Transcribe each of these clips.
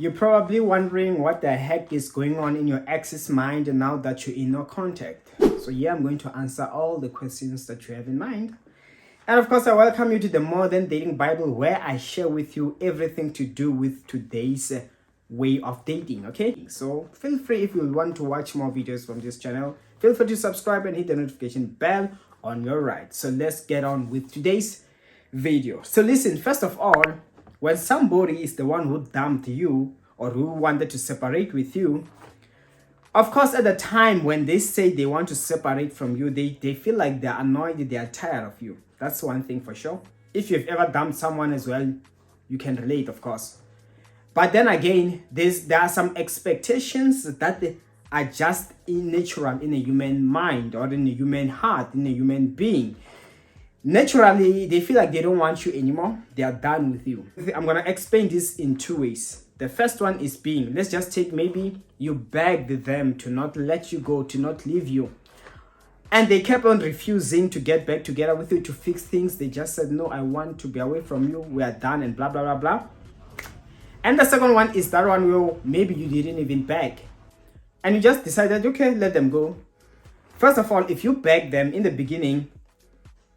You're probably wondering what the heck is going on in your ex's mind now that you're in no contact. So yeah, I'm going to answer all the questions that you have in mind. And of course, I welcome you to the More Than Dating Bible, where I share with you everything to do with today's way of dating, okay? So feel free, if you want to watch more videos from this channel, feel free to subscribe and hit the notification bell on your right. So let's get on with today's video. So listen, first of all, when somebody is the one who dumped you or who wanted to separate with you, of course, at the time when they say they want to separate from you, they feel like they're annoyed, they are tired of you. That's one thing for sure. If you've ever dumped someone as well, you can relate, of course. But then again, there are some expectations that are just natural in a human mind or in a human heart, in a human being. Naturally, they feel like they don't want you anymore. They are done with you. I'm going to explain this in two ways. The first one is being, let's just take, maybe you begged them to not let you go, to not leave you. And they kept on refusing to get back together with you, to fix things. They just said, no, I want to be away from you. We are done and blah, blah, blah, blah. And the second one is that one where maybe you didn't even beg. And you just decided, okay, let them go. First of all, if you begged them in the beginning,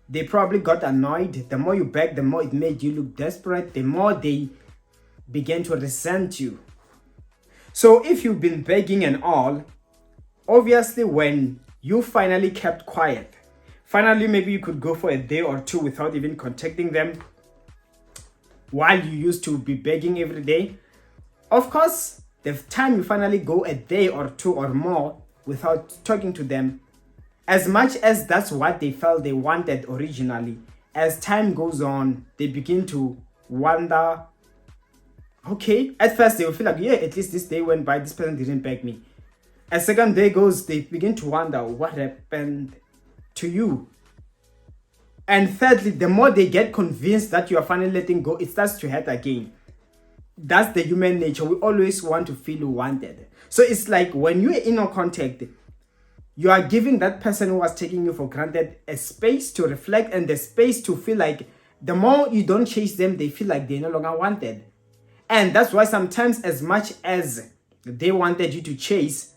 they probably got annoyed. The more you begged, the more it made you look desperate. The more they began to resent you. So if you've been begging and all, obviously when you finally kept quiet, finally maybe you could go for a day or two without even contacting them, while you used to be begging every day. Of course, the time you finally go a day or two or more without talking to them, as much as that's what they felt they wanted originally, as time goes on, they begin to wonder, okay, at first they will feel like, yeah, at least this day went by, this person didn't beg me. As second day goes, they begin to wonder what happened to you. And thirdly, the more they get convinced that you are finally letting go, it starts to hurt again. That's the human nature. We always want to feel wanted. So it's like when you're in no contact, you are giving that person who was taking you for granted a space to reflect and the space to feel like the more you don't chase them, they feel like they're no longer wanted. And that's why sometimes, as much as they wanted you to chase,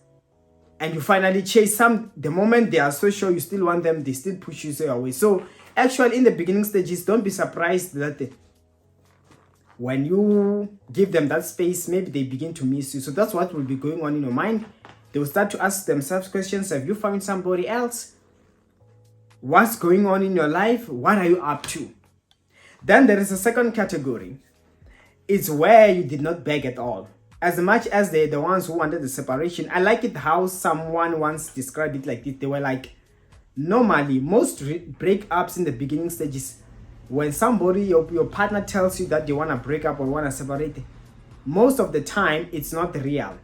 and you finally chase some, the moment they are so sure you still want them, they still push you away. So actually, in the beginning stages, don't be surprised that when you give them that space, maybe they begin to miss you. So that's what will be going on in your mind. They will start to ask themselves questions. Have you found somebody else? What's going on in your life? What are you up to? Then there is a second category. It's where you did not beg at all. As much as they're the ones who wanted the separation. I like it how someone once described it like this. They were like, normally, most breakups in the beginning stages, when somebody, your partner tells you that they want to break up or want to separate, most of the time, it's not real.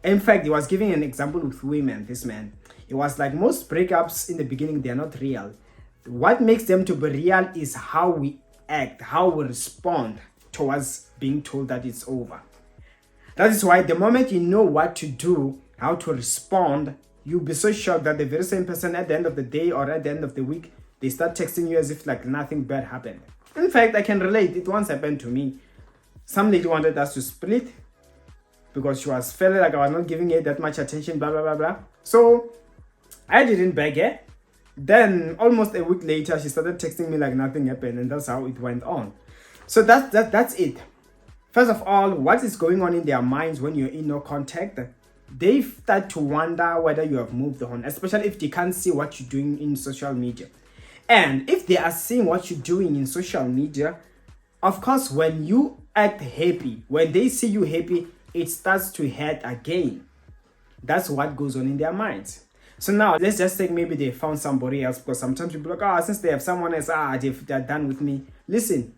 In fact, he was giving an example with women, this man. It was like most breakups in the beginning, they're not real. What makes them to be real is how we act, how we respond towards being told that it's over. That is why the moment you know what to do, how to respond, you'll be so shocked that the very same person at the end of the day or at the end of the week, they start texting you as if like nothing bad happened. In fact, I can relate. It once happened to me. Some lady wanted us to split because she was feeling like I was not giving her that much attention, blah, blah, blah, blah. So I didn't beg her. Then almost a week later, she started texting me like nothing happened, and that's how it went on. So that's it. First of all, what is going on in their minds when you're in no contact? They start to wonder whether you have moved on, especially if they can't see what you're doing in social media. And if they are seeing what you're doing in social media, of course, when you act happy, when they see you happy, it starts to hurt again. That's what goes on in their minds. So now, let's just say maybe they found somebody else, because sometimes people are like, since they have someone else, they're done with me. Listen,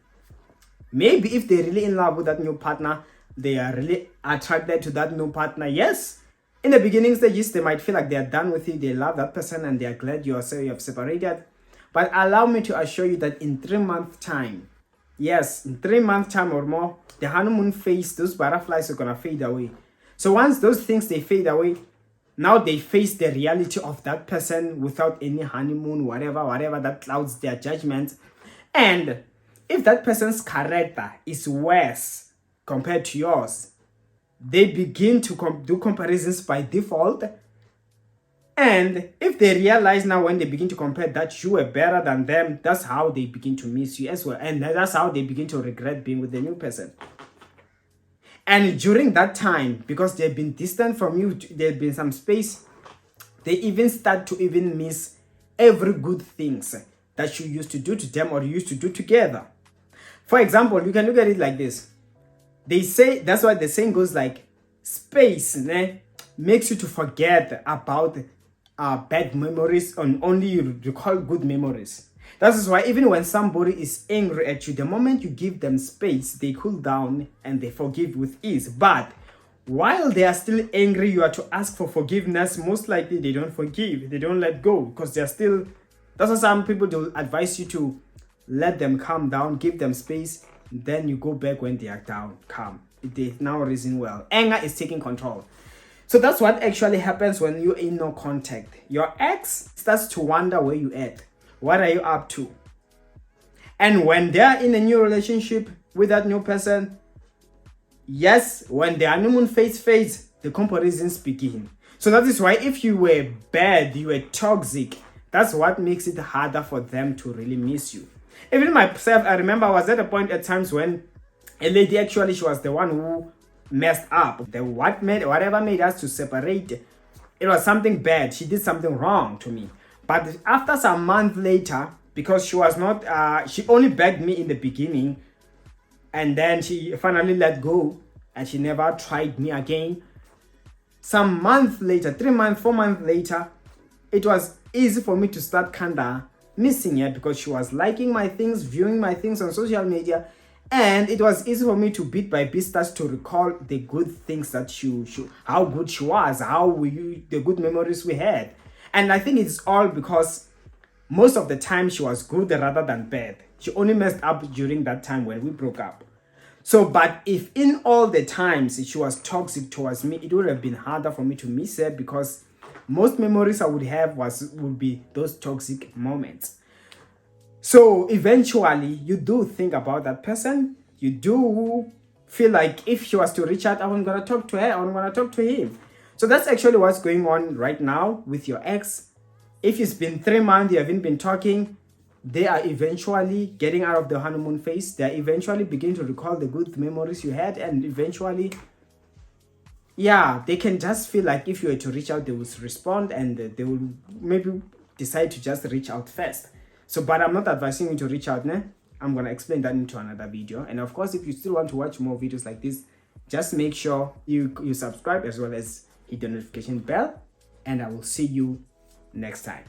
maybe if they're really in love with that new partner, they are really attracted to that new partner. Yes, in the beginning stages, they might feel like they are done with you. They love that person and they are glad you have separated. But allow me to assure you that in 3 months' time, yes, in 3 months' time or more, the honeymoon phase, those butterflies are going to fade away. So once those things, they fade away, now they face the reality of that person without any honeymoon, whatever that clouds their judgment. And if that person's character is worse compared to yours, they begin to do comparisons by default. And if they realize now when they begin to compare that you were better than them, that's how they begin to miss you as well. And that's how they begin to regret being with the new person. And during that time, because they've been distant from you, there's been some space, they even start to even miss every good things that you used to do to them or you used to do together. For example, you can look at it like this. They say, that's why the saying goes like, space makes you to forget about bad memories and only you recall good memories. That is why even when somebody is angry at you, the moment you give them space, they cool down and they forgive with ease. But while they are still angry, you are to ask for forgiveness. Most likely they don't forgive, they don't let go, because they're still, that's why some people do advise you to let them calm down, give them space, then you go back when they are down, calm. They now reason well. Anger is taking control. So that's what actually happens when you're in no contact. Your ex starts to wonder where you at. What are you up to? And when they're in a new relationship with that new person, yes, when the honeymoon phase fades, the comparisons begin. So that is why if you were bad, you were toxic, that's what makes it harder for them to really miss you. Even myself, I remember I was at a point at times when a lady, actually, she was the one who messed up. Whatever made us to separate, it was something bad. She did something wrong to me. But after some months later, because she was not, she only begged me in the beginning, and then she finally let go, and she never tried me again. Some months later, 3 months, 4 months later, it was easy for me to start kinda missing her, because she was liking my things, viewing my things on social media, and it was easy for me to bit by bit start to recall the good things that how good she was, the good memories we had. And I think it's all because most of the time she was good rather than bad. She only messed up during that time when we broke up. So, but if in all the times she was toxic towards me, it would have been harder for me to miss her, because most memories I would have would be those toxic moments. So eventually you do think about that person. You do feel like if she was to reach out, I'm gonna talk to her, I'm gonna talk to him. So that's actually what's going on right now with your ex. If it's been 3 months, you haven't been talking, they are eventually getting out of the honeymoon phase. They are eventually beginning to recall the good memories you had, and eventually, yeah, they can just feel like if you were to reach out, they will respond, and they will maybe decide to just reach out first. So, but I'm not advising you to reach out, né? I'm going to explain that into another video. And of course, if you still want to watch more videos like this, just make sure you subscribe, as well as hit the notification bell. And I will see you next time.